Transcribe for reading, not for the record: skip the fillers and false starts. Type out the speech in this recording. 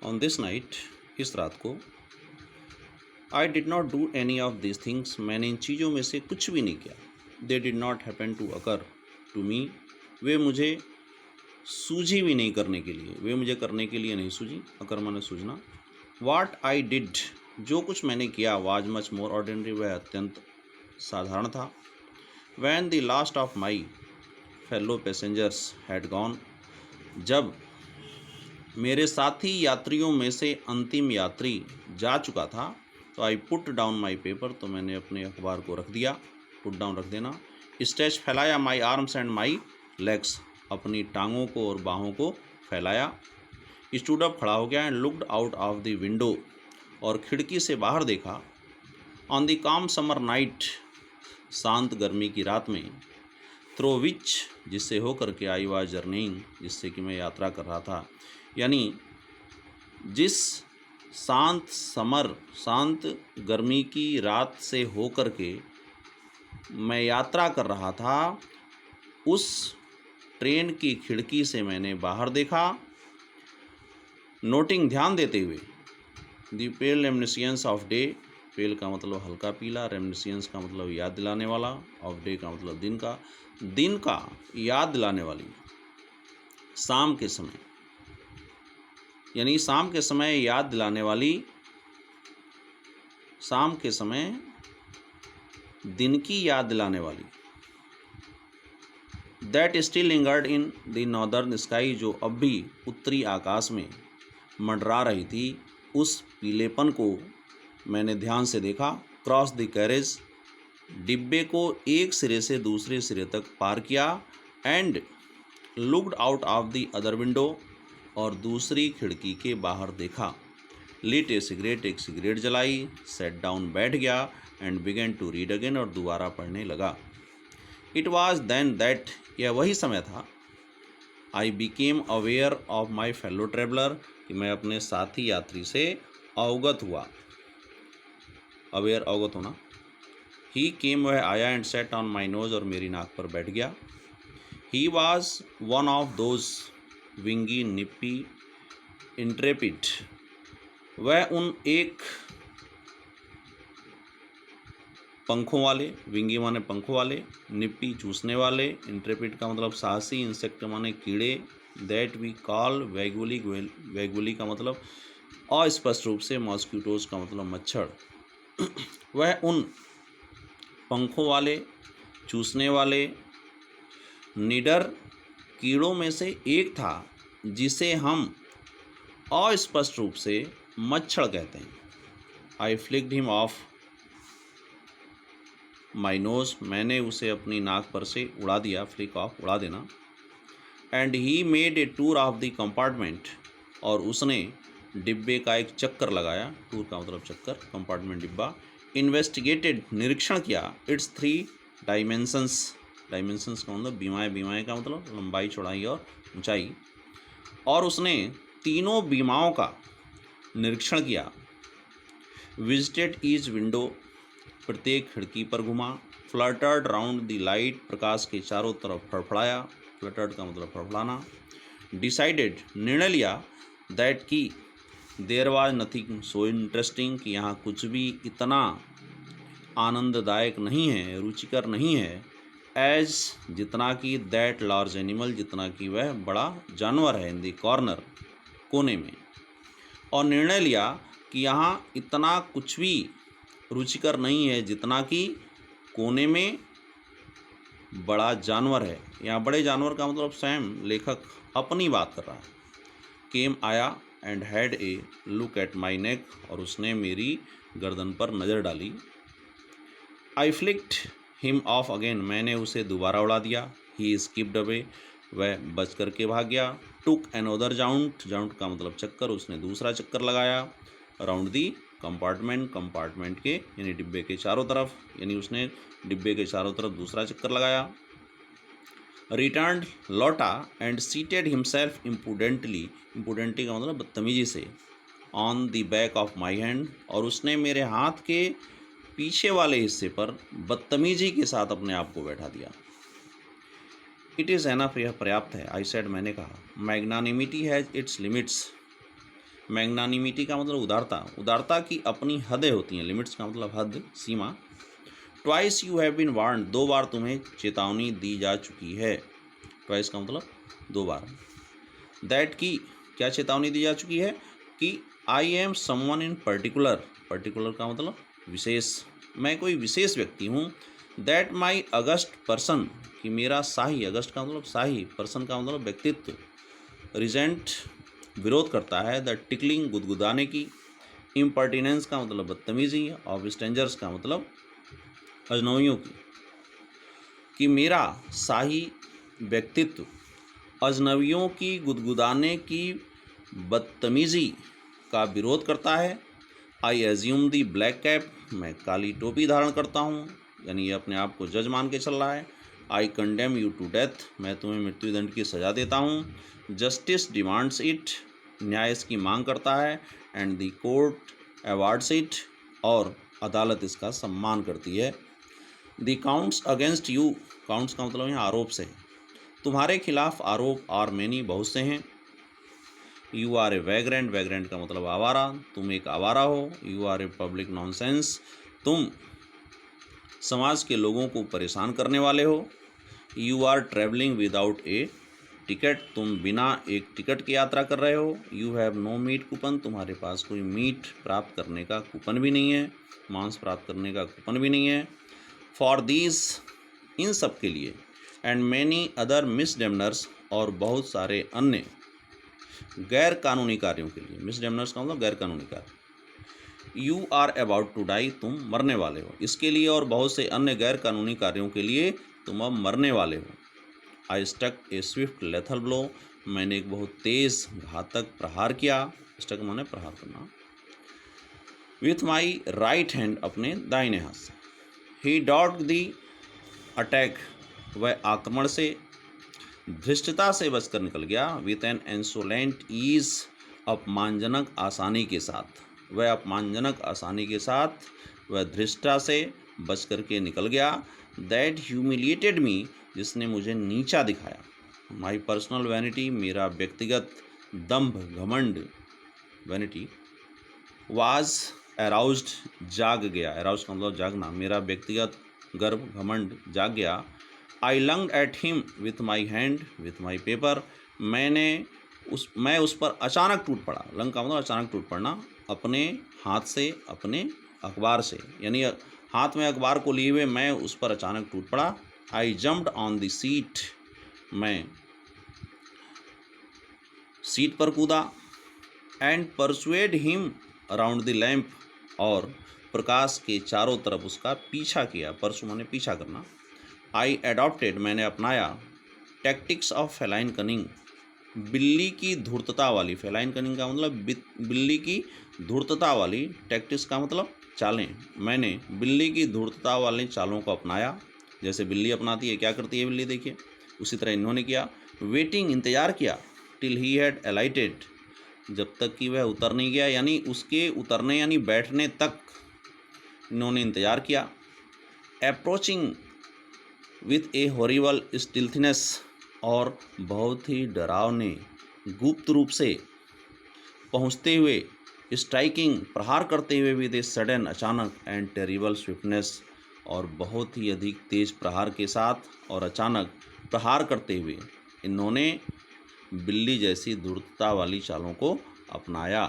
On this night, इस रात को, I did not do any of this things, मैंने इन चीज़ों में से कुछ भी नहीं किया। They did not happen to occur to me, वे मुझे सूझी भी नहीं करने के लिए, वे मुझे करने के लिए नहीं सूझी, अकर माने सूझना। वाट आई डिड, जो कुछ मैंने किया, वाज मच मोर ऑर्डिनरी, वह अत्यंत साधारण था। When the last of my fellow passengers had gone, जब मेरे साथी यात्रियों में से अंतिम यात्री जा चुका था, तो I put down my paper, तो मैंने अपने अखबार को रख दिया, पुट डाउन रख देना। स्ट्रेच फैलाया my arms and my legs, अपनी टांगों को और बाहों को फैलाया। स्टूड अप, खड़ा हो गया, and looked out of the window, और खिड़की से बाहर देखा। ऑन द काम समर नाइट, शांत गर्मी की रात में, थ्रो विच, जिससे होकर के आई वाज जर्निंग, जिससे कि मैं यात्रा कर रहा था, यानी जिस शांत गर्मी की रात से होकर के मैं यात्रा कर रहा था, उस ट्रेन की खिड़की से मैंने बाहर देखा। नोटिंग, ध्यान देते हुए, the pale reminiscence of day, pale का मतलब हल्का पीला, रेमिनिसेंस का मतलब याद दिलाने वाला, ऑफ डे का मतलब दिन का याद दिलाने वाली, शाम के समय, यानी शाम के समय याद दिलाने वाली, शाम के समय दिन की याद दिलाने वाली। That still lingered in the northern sky, जो अब भी उत्तरी आकाश में मंडरा रही थी, उस पीलेपन को मैंने ध्यान से देखा। क्रॉस द कैरेज, डिब्बे को एक सिरे से दूसरे सिरे तक पार किया। And looked out of the other window, और दूसरी खिड़की के बाहर देखा। लिट ए सिगरेट, एक सिगरेट जलाई। सेट डाउन, बैठ गया। And began to read again, और दोबारा पढ़ने लगा। इट वॉज देन दैट, यह वही समय था। I became aware of my fellow traveller, कि मैं अपने साथी यात्री से अवगत हुआ। अवेयर, अवगत होना। ही केम, वह आया। And sat on my nose, और मेरी नाक पर बैठ गया। He was one of those wingy nippy intrepid, वह उन एक पंखों वाले, विंगी माने पंखों वाले, निप्पी चूसने वाले, इंट्रेपिड का मतलब साहसी, इंसेक्ट माने कीड़े, दैट वी कॉल वैगुली, वैगुली का मतलब अस्पष्ट रूप से, मॉस्किटोज का मतलब मच्छर। वह उन पंखों वाले, चूसने वाले, निडर कीड़ों में से एक था, जिसे हम अस्पष्ट रूप से मच्छर कहते हैं। I flicked him off my nose, मैंने उसे अपनी नाक पर से उड़ा दिया। फ्लिक ऑफ, उड़ा देना। And he made a tour of the compartment, और उसने डिब्बे का एक चक्कर लगाया। टूर का मतलब चक्कर, कंपार्टमेंट डिब्बा। इन्वेस्टिगेटेड, निरीक्षण किया। इट्स 3 डायमेंशंस, डायमेंशंस का मतलब बीमाएँ, बीमाएँ का मतलब लंबाई, चौड़ाई और ऊंचाई। और उसने तीनों बीमाओं का निरीक्षण किया। विजिटेड ईच विंडो, प्रत्येक खिड़की पर घुमा। फ्लटर्ड राउंड द लाइट, प्रकाश के चारों तरफ फड़फड़ाया। फ्लटर्ड का मतलब फड़फड़ाना। डिसाइडेड, निर्णय लिया। दैट की there was nothing so interesting, कि यहाँ कुछ भी इतना आनंददायक नहीं है, रुचिकर नहीं है। एज, जितना कि दैट लार्ज एनिमल, जितना कि वह बड़ा जानवर है। इन द कॉर्नर, कोने में। और निर्णय लिया कि यहाँ इतना कुछ भी रुचिकर नहीं है, जितना कि कोने में बड़ा जानवर है। यहाँ बड़े जानवर का मतलब सैम, लेखक अपनी बात कर रहा है। केम, आया। And had a look at my neck, और उसने मेरी गर्दन पर नज़र डाली। I flicked him off again, मैंने उसे दोबारा उड़ा दिया। ही स्किप्ड अवे, वह बच करके भाग गया। टुक एनोदर जाउंट, जाउंट का मतलब चक्कर, उसने दूसरा चक्कर लगाया। अराउंड दी कंपार्टमेंट, कंपार्टमेंट के यानी डिब्बे के चारों तरफ, यानी उसने डिब्बे के चारों तरफ दूसरा चक्कर लगाया। रिटर्न, लौटा। एंड सीटेड हिमसेल्फ इम्पुडेंटली, इम्पुडेंटली का मतलब बदतमीजी से, on the back of my hand, और उसने मेरे हाथ के पीछे वाले हिस्से पर बदतमीजी के साथ अपने आप को बैठा दिया। इट इज़ एनफ, यह पर्याप्त है। आई सेड, मैंने कहा। Magnanimity has its limits, magnanimity का मतलब उदारता, उदारता की अपनी हदें होती हैं, लिमिट्स का मतलब हद, सीमा। Twice you have been warned, 2 बार तुम्हें चेतावनी दी जा चुकी है। ट्वाइस का मतलब 2 बार। दैट की क्या चेतावनी दी जा चुकी है कि I am someone in particular, particular का मतलब विशेष, मैं कोई विशेष व्यक्ति हूँ। दैट माई अगस्ट पर्सन, कि मेरा शाही, अगस्ट का मतलब शाही, पर्सन का मतलब व्यक्तित्व, रिजेंट विरोध करता है, द टिकलिंग गुदगुदाने की, इम्पर्टिनेंस का मतलब बदतमीजी, ऑफ स्ट्रेंजर्स का मतलब अजनबियों की, कि मेरा शाही व्यक्तित्व अजनबियों की गुदगुदाने की बदतमीजी का विरोध करता है। I assume the black cap, मैं काली टोपी धारण करता हूँ, यानी ये अपने आप को जज मान के चल रहा है। I condemn you to death, मैं तुम्हें मृत्युदंड की सज़ा देता हूँ। जस्टिस डिमांड्स इट, न्याय इसकी मांग करता है। And the court awards it, और अदालत इसका सम्मान करती है। The counts against you, counts का मतलब यहाँ आरोप से, तुम्हारे खिलाफ आरोप आर मैनी, बहुत से हैं। You are a vagrant, vagrant का मतलब आवारा, तुम एक आवारा हो। You are a public nonsense, तुम समाज के लोगों को परेशान करने वाले हो। You are travelling without a ticket, तुम बिना एक टिकट की यात्रा कर रहे हो। You have no meat coupon, तुम्हारे पास कोई मीट प्राप्त करने का कूपन भी नहीं है, मांस प्राप्त करने का कूपन भी नहीं है। फॉर दीज, इन सब के लिए, एंड मैनी अदर मिसडेमनर्स, और बहुत सारे अन्य गैर कानूनी कार्यों के लिए, मिसडेमनर्स का मतलब गैर कानूनी कार्य। You are about to die, तुम मरने वाले हो, इसके लिए और बहुत से अन्य गैर कानूनी कार्यों के लिए तुम अब मरने वाले हो। I stuck a swift lethal blow, मैंने एक बहुत तेज घातक प्रहार किया, स्टक माने प्रहार करना, विथ माई राइट हैंड, अपने दाहिने हाथ से। ही डॉट दी अटैक, वह आक्रमण से धृष्टता से बचकर निकल गया। विथ एन इंसोलेंट ईज, अपमानजनक आसानी के साथ, वह अपमानजनक आसानी के साथ वह धृष्टता से बच करके निकल गया। दैट ह्यूमिलिएटेड मी, जिसने मुझे नीचा दिखाया। माई पर्सनल वैनिटी, मेरा व्यक्तिगत दंभ, घमंड, वैनिटी, वाज अराउज्ड, जाग गया, अराउज का मतलब जागना, मेरा व्यक्तिगत गर्व, घमंड जाग गया। I lunged at him with my hand, with my paper, मैं उस पर अचानक टूट पड़ा। लंग का मतलब अचानक टूट पड़ना, अपने हाथ से, अपने अखबार से, यानी हाथ में अखबार को लिए हुए मैं उस पर अचानक टूट पड़ा। आई जम्प्ड ऑन द सीट, मैं सीट पर कूदा। And persuade him around the lamp, और प्रकाश के चारों तरफ उसका पीछा किया, परसु माने पीछा करना। आई एडॉप्टेड, मैंने अपनाया, टैक्टिक्स ऑफ फेलाइन कनिंग, बिल्ली की धूर्तता वाली, फेलाइन कनिंग का मतलब बिल्ली की धूर्तता वाली, टैक्टिक्स का मतलब चालें, मैंने बिल्ली की धूर्तता वाली चालों को अपनाया। जैसे बिल्ली अपनाती है, क्या करती है बिल्ली, देखिए उसी तरह इन्होंने किया। वेटिंग, इंतज़ार किया, टिल ही हैड अलाइटेड, जब तक कि वह उतर नहीं गया, यानी उसके उतरने यानी बैठने तक इन्होंने इंतज़ार किया। अप्रोचिंग विथ ए हॉरिबल स्टिल्थनेस, और बहुत ही डरावने गुप्त रूप से पहुँचते हुए, स्ट्राइकिंग प्रहार करते हुए, विद ए सडन अचानक, एंड टेरिबल स्विफ्टनेस, और बहुत ही अधिक तेज प्रहार के साथ और अचानक प्रहार करते हुए इन्होंने बिल्ली जैसी धूर्तता वाली चालों को अपनाया।